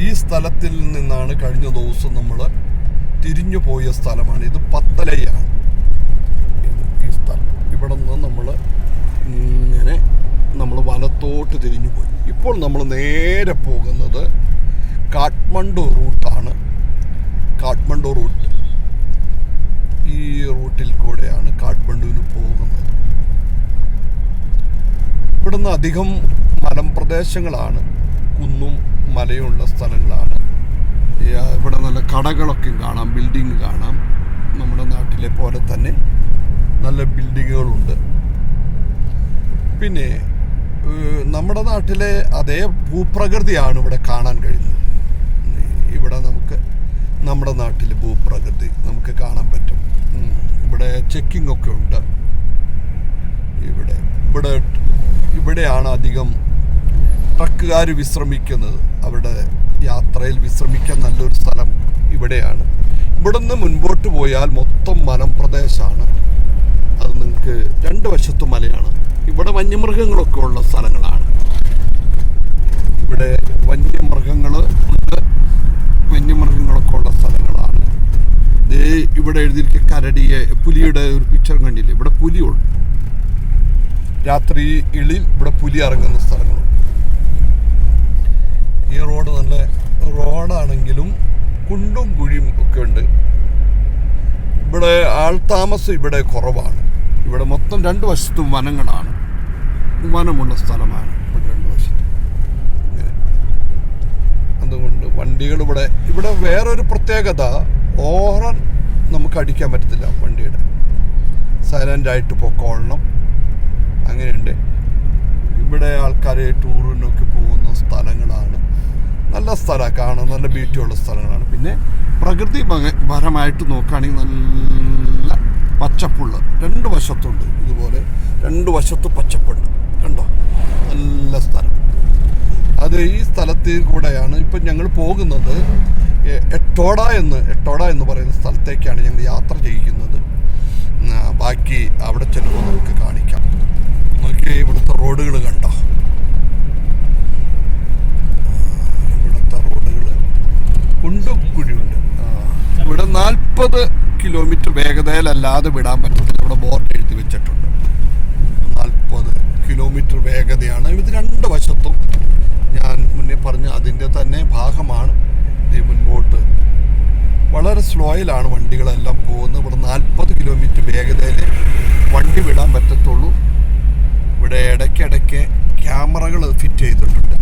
ഈ സ്ഥലത്തിൽ നിന്നാണ് കഴിഞ്ഞ ദിവസം നമ്മൾ തിരിഞ്ഞു പോയ സ്ഥലമാണ്. ഇത് പത്തലയാണ് ഈ സ്ഥലം. ഇവിടെ നിന്ന് നമ്മൾ വലത്തോട്ട് തിരിഞ്ഞു പോയി. ഇപ്പോൾ നമ്മൾ നേരെ പോകുന്നത് കാഠ്മണ്ഡു റൂട്ടാണ്. കാഠ്മണ്ഡു റൂട്ട്, ഈ റൂട്ടിൽ കൂടെയാണ് കാഠ്മണ്ഡുവിന് പോകുന്നത്. ഇവിടുന്ന് അധികം മലമ്പ്രദേശങ്ങളാണ്, കുന്നും മലയുള്ള സ്ഥലങ്ങളാണ്. ഇവിടെ നല്ല കടകളൊക്കെ കാണാം, ബിൽഡിങ് കാണാം. നമ്മുടെ നാട്ടിലെ പോലെ തന്നെ നല്ല ബിൽഡിങ്ങുകളുണ്ട്. പിന്നെ നമ്മുടെ നാട്ടിലെ അതേ ഭൂപ്രകൃതിയാണ് ഇവിടെ കാണാൻ കഴിയുന്നത്. ഇവിടെ നമുക്ക് നമ്മുടെ നാട്ടിലെ ഭൂപ്രകൃതി നമുക്ക് കാണാൻ പറ്റും. ഇവിടെ ചെക്കിംഗ് ഒക്കെ ഉണ്ട്. ഇവിടെയാണ് അധികം ട്രക്കുകാർ വിശ്രമിക്കുന്നത്. അവിടെ യാത്രയിൽ വിശ്രമിക്കാൻ നല്ലൊരു സ്ഥലം ഇവിടെയാണ്. ഇവിടുന്ന് മുൻപോട്ട് പോയാൽ മൊത്തം മലമ്പ്രദേശമാണ്. അത് നിങ്ങൾക്ക് രണ്ട് വശത്തും മലയാണ്. ഇവിടെ വന്യമൃഗങ്ങളൊക്കെ ഉള്ള സ്ഥലങ്ങളാണ്. ഇവിടെ വന്യമൃഗങ്ങൾ ഉണ്ട്, വന്യമൃഗങ്ങളൊക്കെ ഉള്ള സ്ഥലങ്ങളാണ്. ഇവിടെ എഴുതിയിരിക്കുക കരടിയെ, പുലിയുടെ ഒരു പിക്ചർ കണ്ടില്ലേ? ഇവിടെ പുലിയുണ്ട്. രാത്രികളിൽ ഇവിടെ പുലി ഇറങ്ങുന്ന സ്ഥലങ്ങളുണ്ട്. ഈ റോഡ് നല്ല റോഡാണെങ്കിലും കുണ്ടും കുഴിയും ഒക്കെ ഉണ്ട്. ഇവിടെ ആൾതാമസം ഇവിടെ കുറവാണ്. ഇവിടെ മൊത്തം രണ്ട് വശത്തും വനങ്ങളാണ്, വനമുള്ള സ്ഥലമാണ് ഇവിടെ രണ്ട് വശത്തും. അതുകൊണ്ട് വണ്ടികൾ ഇവിടെ വേറൊരു പ്രത്യേകത, ഹോറൻ നമുക്ക് അടിക്കാൻ പറ്റത്തില്ല. വണ്ടിയുടെ സൈലൻ്റായിട്ട് പൊക്കോളണം, അങ്ങനെയുണ്ട്. ഇവിടെ ആൾക്കാർ ടൂറിനൊക്കെ പോകുന്ന സ്ഥലങ്ങളാണ്. നല്ല സ്ഥലമാണ്, കാണാൻ നല്ല ബ്യൂട്ടിയുള്ള സ്ഥലങ്ങളാണ്. പിന്നെ പ്രകൃതി പരമായിട്ട് നോക്കുകയാണെങ്കിൽ നല്ല പച്ചപ്പുള്ള രണ്ട് വശത്തുണ്ട്. ഇതുപോലെ രണ്ട് വശത്ത് പച്ചപ്പുണ്ട്, കണ്ടോ? നല്ല സ്ഥലം. അത് ഈ സ്ഥലത്തിൽ കൂടെയാണ് ഇപ്പം ഞങ്ങൾ പോകുന്നത്. എട്ടോട എന്ന് പറയുന്ന സ്ഥലത്തേക്കാണ് ഞങ്ങൾ യാത്ര ചെയ്യിക്കുന്നത്. ബാക്കി അവിടെ ചെല്ലുമ്പോൾ നമുക്ക് കാണിക്കാം. നോക്കി ഇവിടുത്തെ റോഡുകൾ കണ്ടോ? ഇവിടുത്തെ റോഡുകൾ കുണ്ടും കുഴിയുണ്ട്. ഇവിടെ 40 കിലോമീറ്റർ വേഗതയിലല്ലാതെ വിടാൻ പറ്റത്തില്ല. ഇവിടെ ബോർഡ് എഴുതി വെച്ചിട്ടുണ്ട്. 40 കിലോമീറ്റർ വേഗതയാണ്. ഇത് രണ്ട് വശത്തും ഞാൻ മുന്നേ പറഞ്ഞ അതിൻ്റെ തന്നെ ഭാഗമാണ്. മുൻപോട്ട് വളരെ സ്ലോയിലാണ് വണ്ടികളെല്ലാം പോകുന്നത്. ഇവിടെ 40 കിലോമീറ്റർ വേഗതയിൽ വണ്ടി വിടാൻ പറ്റത്തുള്ളൂ. ഇവിടെ ഇടയ്ക്കിടയ്ക്ക് ക്യാമറകൾ ഫിറ്റ് ചെയ്തിട്ടുണ്ട്.